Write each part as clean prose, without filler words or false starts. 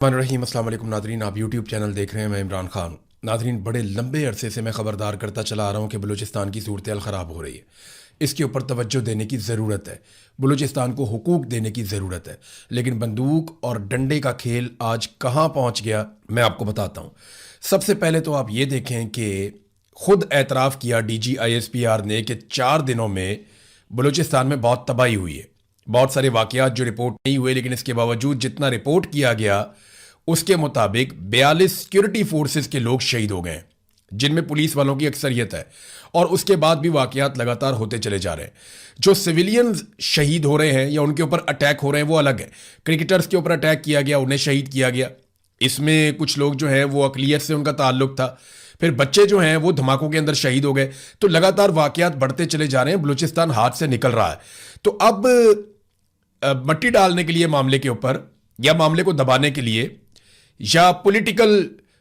रहीम अस्सलाम वालेकुम नादरीन, आप यूट्यूब चैनल देख रहे हैं। मैं इमरान खान। नादरीन, बड़े लंबे अरसे से मैं ख़बरदार करता चला आ रहा हूँ कि बलूचिस्तान की सूरत हाल ख़राब हो रही है। इसके ऊपर तवज्जो देने की ज़रूरत है। बलूचिस्तान को हुकूक देने की ज़रूरत है। लेकिन बंदूक और डंडे का खेल आज कहाँ पहुँच गया, मैं आपको बताता हूँ। सबसे पहले तो आप ये देखें कि ख़ुद एतराफ़ किया DG ISPR ने कि 4 दिनों में बलूचिस्तान में बहुत तबाही हुई है। बहुत सारे वाक़यात जो रिपोर्ट नहीं हुए, लेकिन इसके बावजूद जितना रिपोर्ट किया गया उसके मुताबिक 42 सिक्योरिटी फोर्सेस के लोग शहीद हो गए हैं, जिनमें पुलिस वालों की अक्सरियत है। और उसके बाद भी वाक़यात लगातार होते चले जा रहे हैं। जो सिविलियंस शहीद हो रहे हैं या उनके ऊपर अटैक हो रहे हैं वो अलग है। क्रिकेटर्स के ऊपर अटैक किया गया, उन्हें शहीद किया गया। इसमें कुछ लोग जो हैं वो अक़लियत से उनका ताल्लुक था। फिर बच्चे जो हैं वो धमाकों के अंदर शहीद हो गए। तो लगातार वाक़यात बढ़ते चले जा रहे हैं। बलूचिस्तान हाथ से निकल रहा है। तो अब मट्टी डालने के लिए मामले के ऊपर, या मामले को दबाने के लिए, या पॉलिटिकल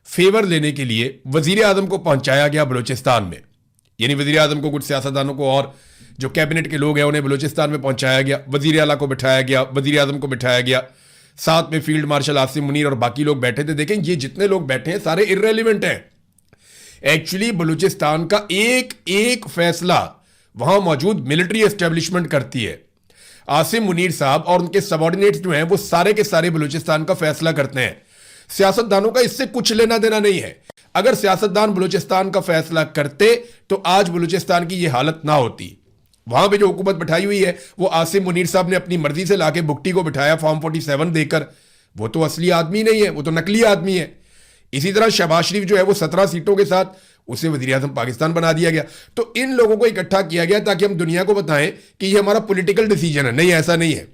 फेवर लेने के लिए वजीर आजम को पहुंचाया गया बलूचिस्तान में। यानी वजीर आजम को, कुछ सियासतदानों को और जो कैबिनेट के लोग हैं उन्हें बलूचिस्तान में पहुंचाया गया। वजीर आला को बिठाया गया, वजीर आजम को बिठाया गया, साथ में फील्ड मार्शल आसिम मुनीर और बाकी लोग बैठे थे। देखें, ये जितने लोग बैठे हैं सारे इर्रेलिवेंट हैं। एक्चुअली बलूचिस्तान का एक एक फैसला वहां मौजूद मिलिट्री एस्टेब्लिशमेंट करती है। आसिम मुनीर साहब और उनके सबॉर्डिनेट्स जो हैं वो सारे के सारे बलूचिस्तान का फैसला करते हैं। सियासतदानों का इससे कुछ लेना देना नहीं है। अगर सियासतदान बलूचिस्तान का फैसला करते तो आज बलूचिस्तान की यह हालत ना होती। वहां पे जो हुकूमत बिठाई हुई है वो आसिम मुनीर साहब ने अपनी मर्जी से लाके बुकटी को बिठाया फॉर्म 47 देकर। वो तो असली आदमी नहीं है, वो तो नकली आदमी है। इसी तरह शहबाज शरीफ जो है वो 17 सीटों के साथ उसे वजीर आजम पाकिस्तान बना दिया गया। तो इन लोगों को इकट्ठा किया गया ताकि हम दुनिया को बताएं कि ये हमारा पॉलिटिकल डिसीजन है। नहीं, ऐसा नहीं है।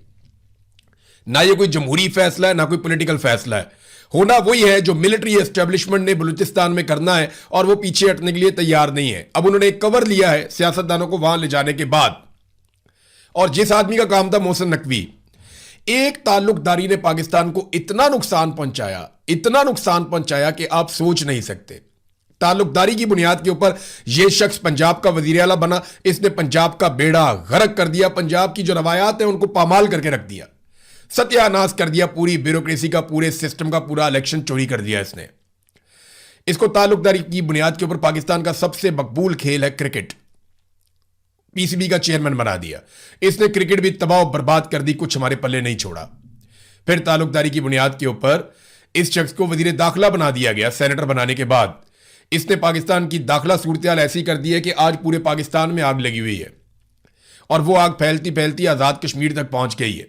ना ये कोई जमहूरी फैसला है, ना कोई पॉलिटिकल फैसला है। होना वही है जो मिलिट्री एस्टेब्लिशमेंट ने बलूचिस्तान में करना है, और वो पीछे हटने के लिए तैयार नहीं है। अब उन्होंने एक कवर लिया है सियासतदानों को वहां ले जाने के बाद। और जिस आदमी का काम था मोहसिन नकवी, एक ताल्लुकदारी ने पाकिस्तान को इतना नुकसान पहुंचाया, इतना नुकसान पहुंचाया कि आप सोच नहीं सकते। ताल्लुकदारी की बुनियाद के ऊपर यह शख्स पंजाब का वजीर आला बना। इसने पंजाब का बेड़ा गर्क कर दिया। पंजाब की जो रवायात है उनको पामाल करके रख दिया। सत्यानाश कर दिया पूरी ब्यूरोक्रेसी का, पूरे सिस्टम का। पूरा इलेक्शन चोरी कर दिया इसने। इसको ताल्लुकदारी की बुनियाद के ऊपर पाकिस्तान का सबसे मकबूल खेल है क्रिकेट। PCB का चेयरमैन बना दिया इसने। क्रिकेट भी तबाह बर्बाद कर दी, कुछ हमारे पल्ले नहीं छोड़ा। फिर ताल्लुकदारी की बुनियाद के ऊपर इस शख्स को वजीर दाखिला बना दिया गया। सेनेटर बनाने के बाद इसने पाकिस्तान की दाखिला सूरत हाल ऐसी कर दी है कि आज पूरे पाकिस्तान में आग लगी हुई है, और वो आग फैलती फैलती आजाद कश्मीर तक पहुंच गई है।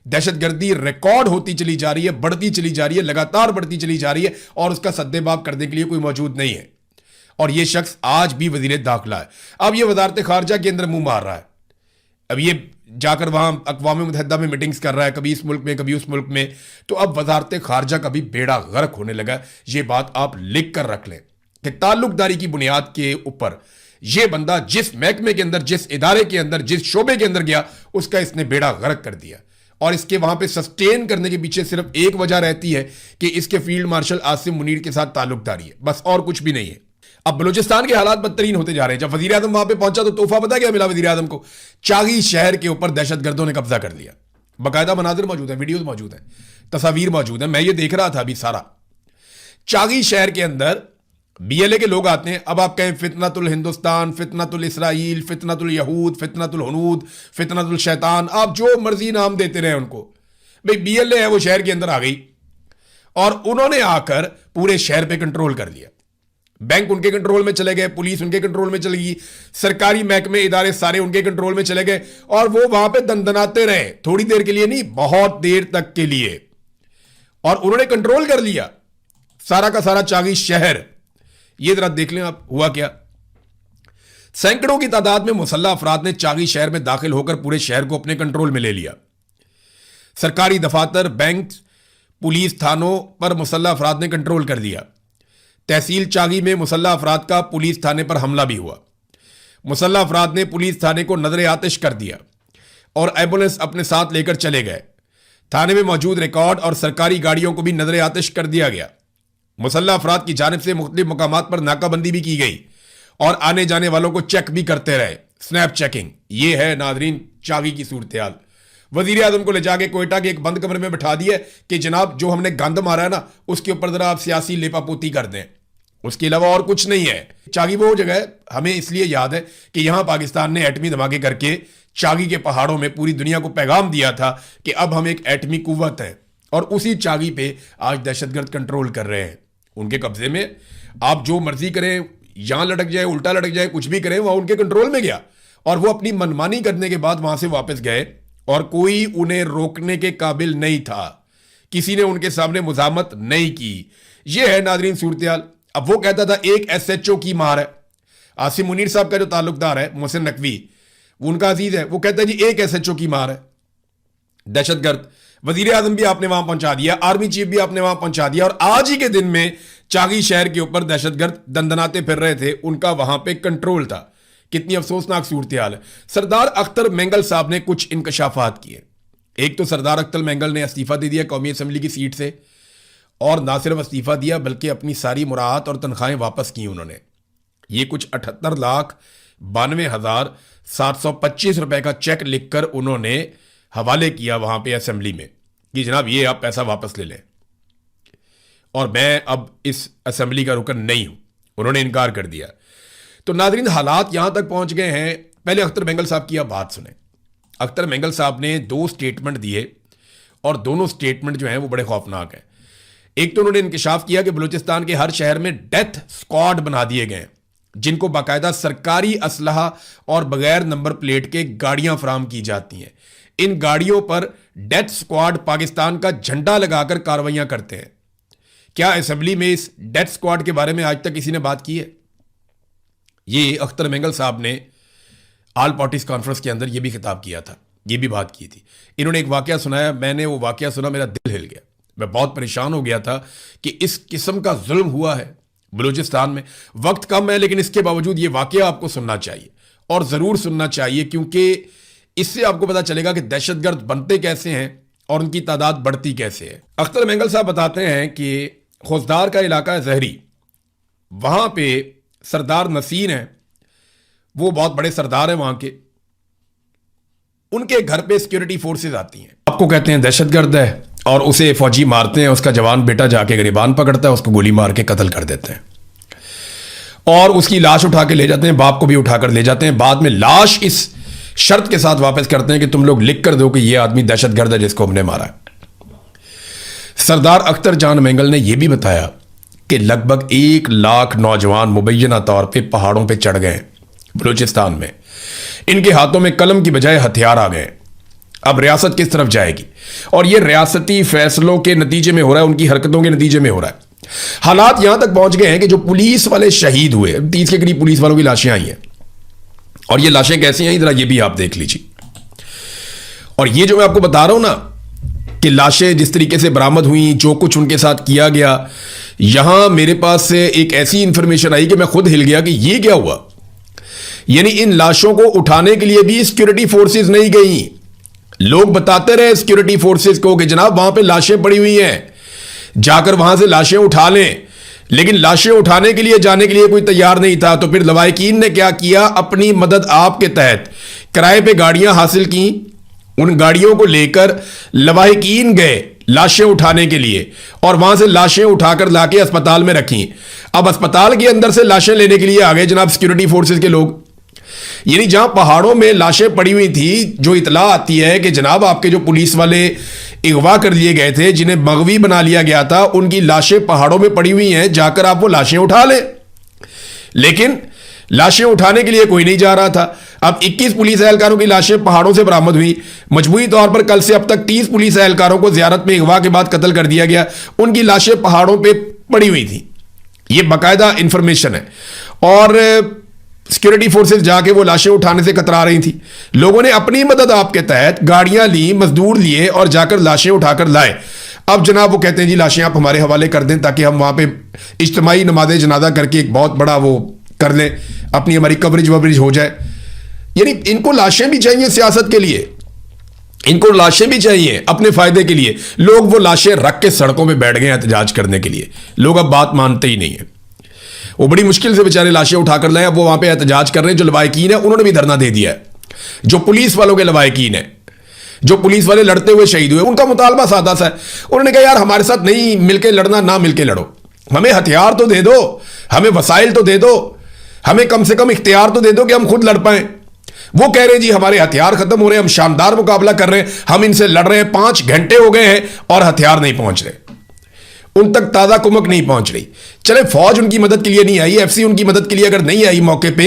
दहशतगर्दी रिकॉर्ड होती चली जा रही है, बढ़ती चली जा रही है, लगातार बढ़ती चली जा रही है, और उसका सद्देबाब करने के लिए कोई मौजूद नहीं है। और यह शख्स आज भी वजीर दाखिला है। अब यह वजारत खारजा के अंदर मुंह मार रहा है। अब ये जाकर वहां अक़वाम मुत्तहिदा में मीटिंग्स कर रहा है, कभी इस मुल्क में कभी उस मुल्क में। तो अब वजारत खारजा का भी बेड़ा गर्क होने लगा। यह बात आप लिख कर रख लें कि ताल्लुकदारी की बुनियाद के ऊपर यह बंदा जिस महकमे के अंदर, जिस इदारे के अंदर, जिस शोबे के अंदर गया, उसका इसने बेड़ा गर्क कर दिया। और इसके वहां पे सस्टेन करने के पीछे सिर्फ एक वजह रहती है कि इसके फील्ड मार्शल आसिम मुनीर के साथ ताल्लुकदारी है, बस, और कुछ भी नहीं है। अब बलूचिस्तान के हालात बदतरीन होते जा रहे हैं। जब वजीर आजम वहां पे पहुंचा तो तोहफा पता क्या मिला वजीर आजम को? चागी शहर के ऊपर दहशतगर्दों ने कब्जा कर लिया। बाकायदा मनाजिर मौजूद है, वीडियोज मौजूद है, तस्वीर मौजूद है। मैं ये देख रहा था अभी सारा। चागी शहर के अंदर BLA के लोग आते हैं। अब आप कहें फितनतुल हिंदुस्तान, फितनतुल इसराइल, फितनतुल यहूद, फितनतुल हनूद, फितनतुल शैतान, आप जो मर्जी नाम देते रहे उनको। भाई BLA है वो शहर के अंदर आ गई, और उन्होंने आकर पूरे शहर पे कंट्रोल कर लिया। बैंक उनके कंट्रोल में चले गए, पुलिस उनके कंट्रोल में चली गई, सरकारी महकमे इदारे सारे उनके कंट्रोल में चले गए, और वो वहां पे दंदनाते रहे। थोड़ी देर के लिए नहीं, बहुत देर तक के लिए। और उन्होंने कंट्रोल कर लिया सारा का सारा चागी शहर। ये जरा देख लें आप हुआ क्या। सैकड़ों की तादाद में मुसल्लह अफराद ने चागी शहर में दाखिल होकर पूरे शहर को अपने कंट्रोल में ले लिया। सरकारी दफातर, बैंक, पुलिस थानों पर मुसल्लह अफराद ने कंट्रोल कर दिया। तहसील चागी में मुसल्लह अफराद का पुलिस थाने पर हमला भी हुआ। मुसल्लह अफराद ने पुलिस थाने को नजर आतिश कर दिया और एम्बुलेंस अपने साथ लेकर चले गए। थाने में मौजूद रिकॉर्ड और सरकारी गाड़ियों को भी नजर आतिश कर दिया गया। मुसल्लह अफराद की जानिब से मुख्तलिफ मकामात पर नाकाबंदी भी की गई, और आने जाने वालों को चेक भी करते रहे। Snap checking. ये है नादरीन चागी की सूरत हाल। वजीर आजम को ले जाके कोयटा के एक बंद कमरे में बैठा दिया कि जनाब जो हमने गंद मारा है ना उसके ऊपर जरा आप सियासी लेपापोती कर दें, उसके अलावा और कुछ नहीं है। चागी वो जगह हमें इसलिए याद है कि यहां पाकिस्तान ने एटमी धमाके करके चागी के पहाड़ों में पूरी दुनिया को पैगाम दिया था कि अब हम एक एटमी कुव्वत है, और उसी चागी पे आज दहशतगर्द कंट्रोल कर रहे हैं। उनके कब्जे में आप जो मर्जी करें, यहां लटक जाए, उल्टा लटक जाए, कुछ भी करें, वहां उनके कंट्रोल में गया। और वो अपनी मनमानी करने के बाद वहां से वापस गए और कोई उन्हें रोकने के काबिल नहीं था, किसी ने उनके सामने मुजामत नहीं की। ये है नाजरीन सूरत-ए-हाल। अब वो कहता था एक SHO की मार है। आसिम मुनीर साहब का जो ताल्लुकदार है मोहसिन नकवी, उनका अजीज है, वो कहता है जी एक SHO की मार है दहशतगर्द। वजीर आजम भी आपने वहां पहुंचा दिया, आर्मी चीफ भी आपने वहां पहुंचा दिया, और आज ही के दिन में चागी शहर के ऊपर दहशतगर्द दंदनाते फिर रहे थे, उनका वहां पे कंट्रोल था। कितनी अफसोसनाक सूरत-ए-हाल है। सरदार अख्तर मेंगल साहब ने कुछ इंकशाफात किए। एक तो सरदार अख्तर मेंगल ने इस्तीफा दे दिया कौमी असम्बली की सीट से, और ना सिर्फ इस्तीफा दिया बल्कि अपनी सारी मुराद और तनख्वाहें वापस की उन्होंने। ये कुछ 78,92,725 रुपए का चेक लिखकर उन्होंने हवाले किया वहां पे असेंबली में कि जनाब ये आप पैसा वापस ले लें, और मैं अब इस असेंबली का रुकन नहीं हूं। उन्होंने इनकार कर दिया। तो नाज़रीन हालात यहां तक पहुंच गए हैं। पहले अख्तर मेंगल साहब की आप बात सुने। अख्तर मेंगल साहब ने 2 स्टेटमेंट दिए, और दोनों स्टेटमेंट जो हैं वो बड़े खौफनाक हैं। एक तो उन्होंने इंकशाफ किया कि बलूचिस्तान के हर शहर में डेथ स्क्वाड बना दिए गए, जिनको बाकायदा सरकारी असलहा और बगैर नंबर प्लेट के गाड़ियां फराम की जाती हैं। इन गाड़ियों पर डेथ स्क्वाड पाकिस्तान का झंडा लगाकर कार्रवाइयां करते हैं। क्या असेंबली में इस डेथ स्क्वाड के बारे में आज तक किसी ने बात की है? ये अख्तर मेंगल साहब ने ऑल पार्टीज कॉन्फ्रेंस के अंदर ये भी खिताब किया था, ये भी बात की थी। इन्होंने एक वाकया सुनाया, मैंने वो वाकया सुना, मेरा दिल हिल गया। मैं बहुत परेशान हो गया था कि इस किस्म का जुल्म हुआ है बलूचिस्तान में। वक्त कम है, लेकिन इसके बावजूद ये वाकया आपको सुनना चाहिए, और ज़रूर सुनना चाहिए, क्योंकि इससे आपको पता चलेगा कि दहशतगर्द बनते कैसे हैं और उनकी तादाद बढ़ती कैसे है। अख्तर मेंगल साहब बताते हैं कि खोजदार का इलाका है जहरी, वहां पे सरदार नसीर हैं, वो बहुत बड़े सरदार हैं वहां के। उनके घर पे सिक्योरिटी फोर्सेस आती हैं, आपको कहते हैं दहशतगर्द है, और उसे फौजी मारते हैं। उसका जवान बेटा जाके गिरबान पकड़ता है, उसको गोली मार के कत्ल कर देते हैं, और उसकी लाश उठा के ले जाते हैं, बाप को भी उठाकर ले जाते हैं। बाद में लाश इस शर्त के साथ वापस करते हैं कि तुम लोग लिख कर दो कि यह आदमी दहशतगर्द है जिसको हमने मारा है। सरदार अख्तर जान मेंगल ने यह भी बताया कि लगभग 1 लाख नौजवान मुबैना तौर पे पहाड़ों पे चढ़ गए बलूचिस्तान में। इनके हाथों में कलम की बजाय हथियार आ गए। अब रियासत किस तरफ जाएगी, और यह रियासती फैसलों के नतीजे में हो रहा है, उनकी हरकतों के नतीजे में हो रहा है। हालात यहां तक पहुंच गए हैं कि जो पुलिस वाले शहीद हुए, 30 के करीब पुलिस वालों की लाशें आई हैं, और ये लाशें कैसी आई जरा ये भी आप देख लीजिए। और ये जो मैं आपको बता रहा हूं ना कि लाशें जिस तरीके से बरामद हुई, जो कुछ उनके साथ किया गया, यहां मेरे पास से एक ऐसी इंफॉर्मेशन आई कि मैं खुद हिल गया कि ये क्या हुआ। यानी इन लाशों को उठाने के लिए भी सिक्योरिटी फोर्सेस नहीं गई। लोग बताते रहे सिक्योरिटी फोर्सेस को कि जनाब वहां पे लाशें पड़ी हुई हैं, जाकर वहां से लाशें उठा लें, लेकिन लाशें उठाने के लिए जाने के लिए कोई तैयार नहीं था। तो फिर लवाहिकीन ने क्या किया, अपनी मदद आपके तहत किराए पे गाड़ियां हासिल की, उन गाड़ियों को लेकर लवाहिकीन गए लाशें उठाने के लिए, और वहां से लाशें उठाकर लाके अस्पताल में रखी। अब अस्पताल के अंदर से लाशें लेने के लिए आ गए जनाब सिक्योरिटी फोर्सेस के लोग। यानी जहां पहाड़ों में लाशें पड़ी हुई थी, जो इतला आती है कि जनाब आपके जो पुलिस वाले अगवा कर लिए गए थे, जिन्हें मगवी बना लिया गया था, उनकी लाशें पहाड़ों में पड़ी हुई हैं, जाकर आप वो लाशें उठा लें। लेकिन लाशें उठाने के लिए कोई नहीं जा रहा था। अब 21 पुलिस एहलकारों की लाशें पहाड़ों से बरामद हुई। मजबूरी तौर पर कल से अब तक 30 पुलिस एहलकारों को जियारत में अगवा के बाद कत्ल कर दिया गया। उनकी लाशें पहाड़ों पर पड़ी हुई थी, यह बाकायदा इंफॉर्मेशन है। और सिक्योरिटी फोर्सेस जाके वो लाशें उठाने से कतरा रही थी। लोगों ने अपनी मदद आपके तहत गाड़ियां ली, मजदूर लिए, और जाकर लाशें उठाकर लाए। अब जनाब वो कहते हैं जी लाशें आप हमारे हवाले कर दें ताकि हम वहां पे इज्तिमाई नमाज जनाजा करके एक बहुत बड़ा वो कर लें, अपनी हमारी कवरेज ववरेज हो जाए। यानी इनको लाशें भी चाहिए सियासत के लिए, इनको लाशें भी चाहिए अपने फायदे के लिए। लोग वो लाशें रख के सड़कों पर बैठ गए एहतजाज करने के लिए। लोग अब बात मानते ही नहीं है। वो बड़ी मुश्किल से बेचारे लाशें उठाकर लाए। अब वो वहां पे एहतजाज कर रहे हैं। जो लवाहिकीन है उन्होंने भी धरना दे दिया है, जो पुलिस वालों के लवाहिकीन है। जो पुलिस वाले लड़ते हुए शहीद हुए, उनका मुतालबा सादा सा है। उन्होंने कहा यार हमारे साथ नहीं मिलके लड़ना, ना मिलके लड़ो, हमें हथियार तो दे दो, हमें वसाइल तो दे दो, हमें कम से कम इख्तियार तो दे दो कि हम खुद लड़ पाए। वो कह रहे हैं जी हमारे हथियार खत्म हो रहे हैं, हम शानदार मुकाबला कर रहे हैं, हम इनसे लड़ रहे हैं, 5 घंटे हो गए हैं और हथियार नहीं पहुंच रहे, उन तक ताजा कुमक नहीं पहुंच रही। चले फौज उनकी मदद के लिए नहीं आई, एफसी उनकी मदद के लिए अगर नहीं आई मौके पे,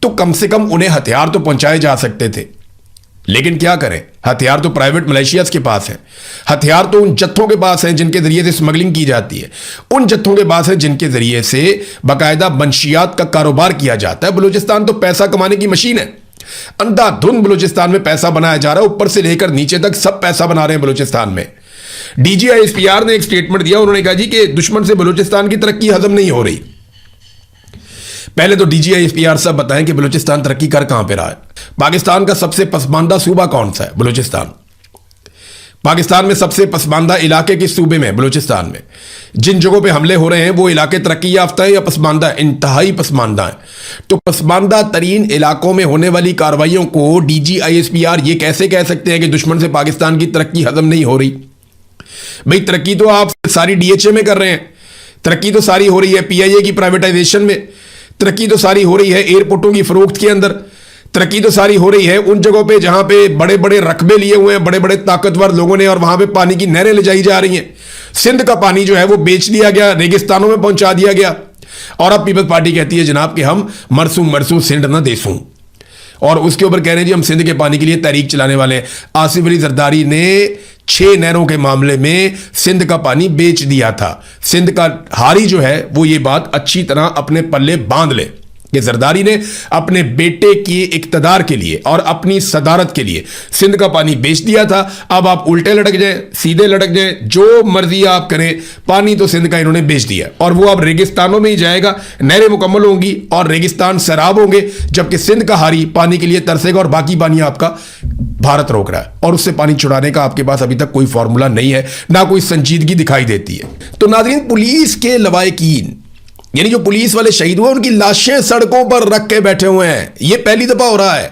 तो कम से कम उन्हें हथियार तो पहुंचाए जा सकते थे। लेकिन क्या करें, हथियार तो प्राइवेट मलेशियाज के पास है, हथियार तो उन जत्थों के पास हैं जिनके जरिए से स्मगलिंग की जाती है, उन जत्थों के पास है जिनके जरिए से बाकायदा मंशियात का कारोबार किया जाता है। बलूचिस्तान तो पैसा कमाने की मशीन है, अंधाधुंध बलूचिस्तान में पैसा बनाया जा रहा है, ऊपर से लेकर नीचे तक सब पैसा बना रहे हैं बलूचिस्तान में। DGISPR ने एक स्टेटमेंट दिया, उन्होंने कहा जी कि दुश्मन से बलूचिस्तान की तरक्की हजम नहीं हो रही। पहले तो DGISPR साहब बताएं कि बलूचिस्तान तरक्की कर कहां पे रहा है। पाकिस्तान का सबसे पसमानदा सूबा कौन सा है? बलूचिस्तान। पाकिस्तान में सबसे पसमानदा इलाके किस सूबे में? बलूचिस्तान में। जिन जगहों पे हमले हो रहे हैं वो इलाके तरक्की याफ्ता है या पसमानदा? इंतहाई पसमानदा है। तो पसमानदा तरीन इलाकों में होने वाली कार्रवाइयों को DGISPR ये कैसे कह सकते हैं कि दुश्मन से पाकिस्तान की तरक्की हजम नहीं हो रही? भाई तरक्की तो आप सारी DHA में कर रहे हैं, तरक्की तो सारी हो रही है PIA की प्राइवेटाइजेशन में, तरक्की तो सारी हो रही है एयरपोर्टों की फरोख्त के अंदर, तरक्की तो सारी हो रही है उन जगहों पे जहां पे बड़े बड़े रकबे लिए हुए हैं बड़े बड़े ताकतवर लोगों ने, और वहां पे पानी की नहरें ले जाई जा रही हैं। सिंध का पानी जो है वो बेच दिया गया, रेगिस्तानों में पहुंचा दिया गया, और अब पीपल्स पार्टी कहती है जनाब कि हम मरसू सिंध ना देसूं, और उसके ऊपर कह रहे हैं जी हम सिंध के पानी के लिए तहरीक चलाने वाले हैं। आसिफ अली जरदारी ने 6 नहरों के मामले में सिंध का पानी बेच दिया था। सिंध का हारी जो है वो ये बात अच्छी तरह अपने पल्ले बांध ले कि जरदारी ने अपने बेटे के इक्तदार के लिए और अपनी सदारत के लिए सिंध का पानी बेच दिया था। अब आप उल्टे लटक जाए, सीधे लटक जाए, जो मर्जी आप करें, पानी तो सिंध का इन्होंने बेच दिया, और वो अब रेगिस्तानों में ही जाएगा, नहरें मुकम्मल होंगी और रेगिस्तान सैराब होंगे, जबकि सिंध का हारी पानी के लिए तरसेगा और बाकी पानी आपका भारत रोक रहा है, और उससे पानी छुड़ाने का आपके पास अभी तक कोई फॉर्मूला नहीं है, ना कोई संजीदगी दिखाई देती है। तो नाज़रीन, पुलिस के लवायकीन यानी जो पुलिस वाले शहीद हुए उनकी लाशें सड़कों पर रख के बैठे हुए हैं, यह पहली दफा हो रहा है।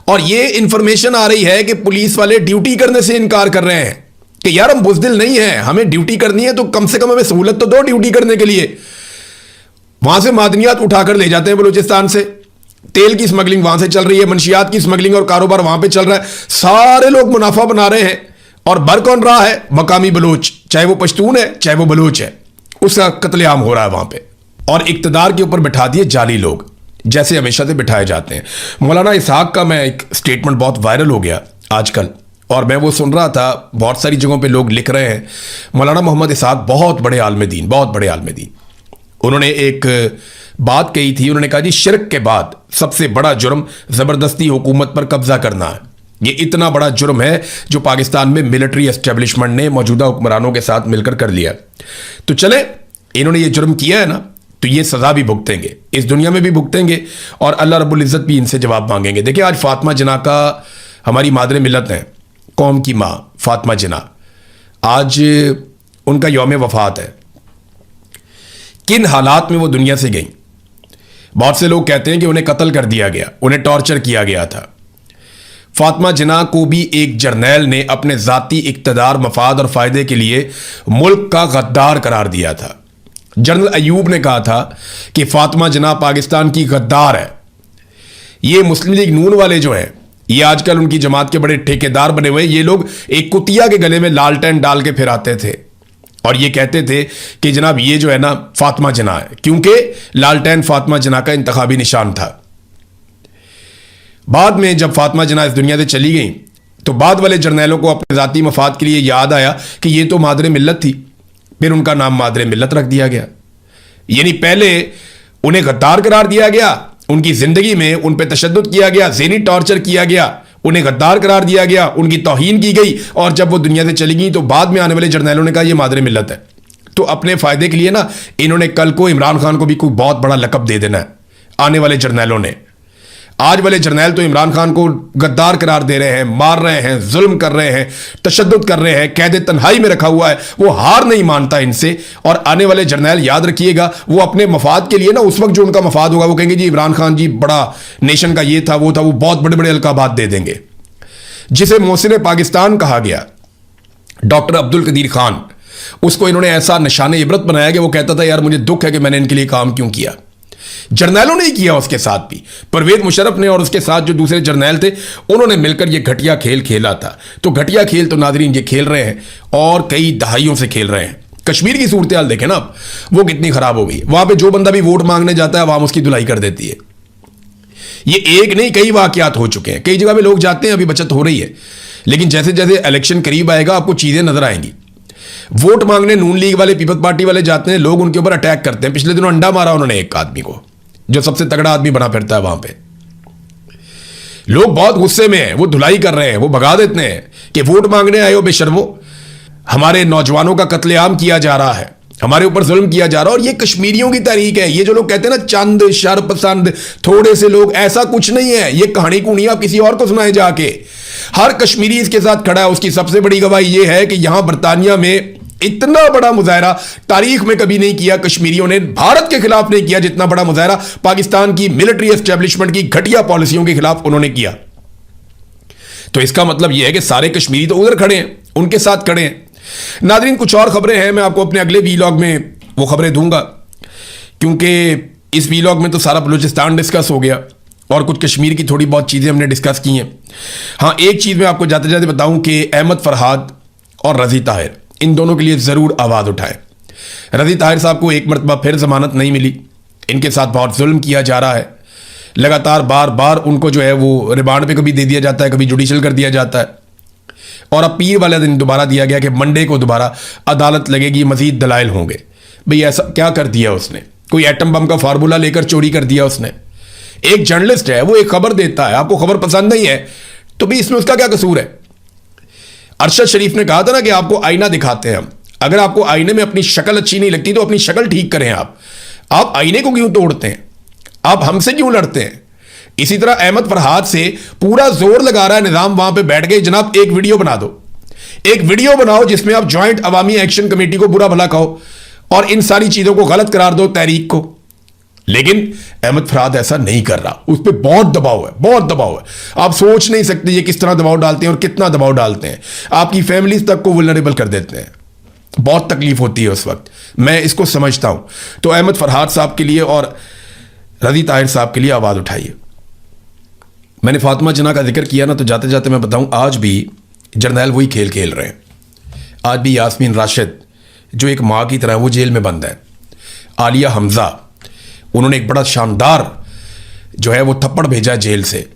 और यह इंफॉर्मेशन आ रही है कि पुलिस वाले ड्यूटी करने से इनकार कर रहे हैं कि यार हम बुज़दिल नहीं है, हमें ड्यूटी करनी है तो कम से कम हमें सहूलत तो दो ड्यूटी करने के लिए। वहां से मादनियात उठाकर ले जाते हैं बलूचिस्तान से, तेल की स्मगलिंग वहां से चल रही है, मंशियात की स्मगलिंग और कारोबार वहां पे चल रहा है, सारे लोग मुनाफा बना रहे हैं, और भर कौन रहा है? मकामी बलूच, चाहे वो पश्तून है चाहे वो बलूच है, उसका कत्लेआम हो रहा है वहां पे। और इक्तदार के ऊपर बिठा दिए जाली लोग, जैसे हमेशा से बिठाए जाते हैं। मौलाना इसहाक का मैं एक स्टेटमेंट बहुत वायरल हो गया आजकल, और मैं वो सुन रहा था, बहुत सारी जगहों पे लोग लिख रहे हैं। मौलाना मोहम्मद इसहाक बहुत बड़े आलिम दीन, बहुत बड़े आलिम दीन, उन्होंने एक बात कही थी, उन्होंने कहा जी शिर्क के बाद सबसे बड़ा जुर्म जबरदस्ती हुकूमत पर कब्जा करना है। ये इतना बड़ा जुर्म है जो पाकिस्तान में मिलिट्री एस्टेब्लिशमेंट ने मौजूदा हुक्मरानों के साथ मिलकर कर लिया। तो चले, इन्होंने ये जुर्म किया है ना, तो ये सजा भी भुगतेंगे, इस दुनिया में भी भुगतेंगे, और अल्लाह रब्बुल इज़्ज़त भी इनसे जवाब मांगेंगे। देखिए आज फातिमा जिन्ना का, हमारी मादरे मिल्लत हैं, कौम की माँ फातिमा जिन्ना, आज उनका यौम वफात है। किन हालात में वो दुनिया से गई? बहुत से लोग कहते हैं कि उन्हें कत्ल कर दिया गया, उन्हें टॉर्चर किया गया था। फातिमा जिन्ना को भी एक जर्नैल ने अपने जाती इक्तदार, मफाद और फायदे के लिए मुल्क का गद्दार करार दिया था। जनरल अयूब ने कहा था कि फातिमा जिन्ना पाकिस्तान की गद्दार है। ये मुस्लिम लीग नून वाले जो हैं, ये आजकल उनकी जमात के बड़े ठेकेदार बने हुए, ये लोग एक कुतिया के गले में लालटेन डाल के फिर आते थे और ये कहते थे कि जनाब ये जो है ना फातिमा जिन्ना है, क्योंकि लालटेन फातिमा जिन्ना का इंतखाबी निशान था। बाद में जब फातिमा जिन्ना इस दुनिया से चली गई तो बाद वाले जर्नैलों को अपने ज़ाती मफाद के लिए याद आया कि ये तो मादरे मिल्लत थी, फिर उनका नाम मादरे मिल्लत रख दिया गया। यानी पहले उन्हें गद्दार करार दिया गया, उनकी ज़िंदगी में उन पर तशद्दुद किया गया, ज़हनी टॉर्चर किया गया, उन्हें गद्दार करार दिया गया, उनकी तौहीन की गई, और जब वो दुनिया से चली गई तो बाद में आने वाले जर्नैलों ने कहा ये मादरे मिल्लत है। तो अपने फ़ायदे के लिए ना इन्होंने कल को इमरान खान को भी कोई बहुत बड़ा लकब दे देना है, आने वाले जर्नैलों ने। आज वाले जर्नैल तो इमरान खान को गद्दार करार दे रहे हैं, मार रहे हैं, जुल्म कर रहे हैं, तशद्दुद कर रहे हैं, कैद तन्हाई में रखा हुआ है, वो हार नहीं मानता इनसे। और आने वाले जर्नैल याद रखिएगा, वो अपने मफाद के लिए ना उस वक्त जो उनका मफाद होगा वो कहेंगे जी इमरान खान जी बड़ा नेशन का ये था वो था, वो बहुत बड़े बड़े अलकाबात दे देंगे। जिसे मोहसिन पाकिस्तान कहा गया, डॉक्टर अब्दुल कदीर खान, उसको इन्होंने ऐसा निशाने इबरत बनाया कि वो कहता था यार मुझे दुख है कि मैंने इनके लिए काम क्यों किया। जर्नैलों ने ही किया उसके साथ भी, परवेज मुशर्रफ ने और उसके साथ जो दूसरे जर्नैल थे उन्होंने मिलकर ये घटिया खेल खेला था। तो घटिया खेल तो नाजरीन ये खेल रहे हैं और कई दहाइयों से खेल रहे हैं। कश्मीर की सूरत हाल देखें ना आप, वो कितनी खराब हो गई। वहां पे जो बंदा भी वोट मांगने जाता है आवाम उसकी धुलाई कर देती है। ये एक नहीं कई वाकयात हो चुके हैं, कई जगह पे लोग जाते हैं, अभी बचत हो रही है, लेकिन जैसे जैसे इलेक्शन करीब आएगा आपको चीजें नजर आएंगी। वोट मांगने नून लीग वाले, पीपल्स पार्टी वाले जाते हैं, लोग उनके ऊपर अटैक करते हैं। पिछले दिनों अंडा मारा उन्होंने एक आदमी को, जो सबसे तगड़ा आदमी बना फिरता है वहां पे। लोग बहुत गुस्से में हैं, वो धुलाई कर रहे हैं, वो भगा देते हैं कि वोट मांगने आए हो बेशर्मो, हमारे नौजवानों का कत्लेआम किया जा रहा है, हमारे ऊपर जुल्म किया जा रहा है। और ये कश्मीरियों की तहरीक है। ये जो लोग कहते हैं ना चंद शर पसंद थोड़े से लोग, ऐसा कुछ नहीं है। ये कहानी कूनी आप किसी और को सुनाए जाके। हर कश्मीरी इसके साथ खड़ा है। उसकी सबसे बड़ी गवाही ये है कि यहां बरतानिया में इतना बड़ा मुजाहरा तारीख में कभी नहीं किया कश्मीरियों ने, भारत के खिलाफ नहीं किया जितना बड़ा मुजाहरा पाकिस्तान की मिलिट्री एस्टेब्लिशमेंट की घटिया पॉलिसियों के खिलाफ उन्होंने किया। तो इसका मतलब यह है कि सारे कश्मीरी तो उधर खड़े हैं, उनके साथ खड़े हैं। नादरीन कुछ और खबरें हैं, मैं आपको अपने अगले वीलॉग में वो खबरें दूंगा, क्योंकि इस वीलॉग में तो सारा बलूचिस्तान डिस्कस हो गया और कुछ कश्मीर की थोड़ी बहुत चीज़ें हमने डिस्कस की हैं। हाँ, एक चीज़ मैं आपको जाते जाते बताऊं कि अहमद फरहाद और रज़ी ताहिर, इन दोनों के लिए ज़रूर आवाज़ उठाएं। रज़ी ताहिर साहब को एक मरतबा फिर ज़मानत नहीं मिली, इनके साथ बहुत जुल्म किया जा रहा है। लगातार बार बार उनको जो है वो रिमांड पे कभी दे दिया जाता है, कभी जुडिशल कर दिया जाता है, और अब पीर वाले दिन दोबारा दिया गया कि मंडे को दोबारा अदालत लगेगी, मजीद दलाइल होंगे। भाई ऐसा क्या कर दिया उसने? कोई एटम बम का फार्मूला लेकर चोरी कर दिया उसने? एक जर्नलिस्ट है, वो एक खबर देता है, आपको खबर पसंद नहीं है तो भी इसमें उसका क्या कसूर है? अरशद शरीफ ने कहा था ना कि आपको आईना दिखाते हैं हम, अगर आपको आईने में अपनी शक्ल अच्छी नहीं लगती तो अपनी शक्ल ठीक करें। आप आईने को क्यों तोड़ते हैं? आप हमसे क्यों लड़ते हैं? इसी तरह अहमद फरहाद से पूरा जोर लगा रहा है निजाम, वहां पे बैठ गए, जनाब एक वीडियो बना दो, एक वीडियो बनाओ जिसमें आप ज्वाइंट अवामी एक्शन कमेटी को बुरा भला कहो और इन सारी चीजों को गलत करार दो तहरीक को। लेकिन अहमद फरहाद ऐसा नहीं कर रहा, उस पर बहुत दबाव है, बहुत दबाव है। आप सोच नहीं सकते ये किस तरह दबाव डालते हैं और कितना दबाव डालते हैं, आपकी फैमिलीज तक को वल्नरेबल कर देते हैं। बहुत तकलीफ होती है उस वक्त, मैं इसको समझता हूं। तो अहमद फरहाद साहब के लिए और रज़ी ताहिर साहब के लिए आवाज उठाइए। मैंने फातिमा जना का जिक्र किया ना, तो जाते जाते मैं बताऊं आज भी जर्नैल वही खेल खेल रहे हैं। आज भी यास्मीन राशिद जो एक माँ की तरह वो जेल में बंद है। आलिया हमजा, उन्होंने एक बड़ा शानदार जो है वो थप्पड़ भेजा जेल से,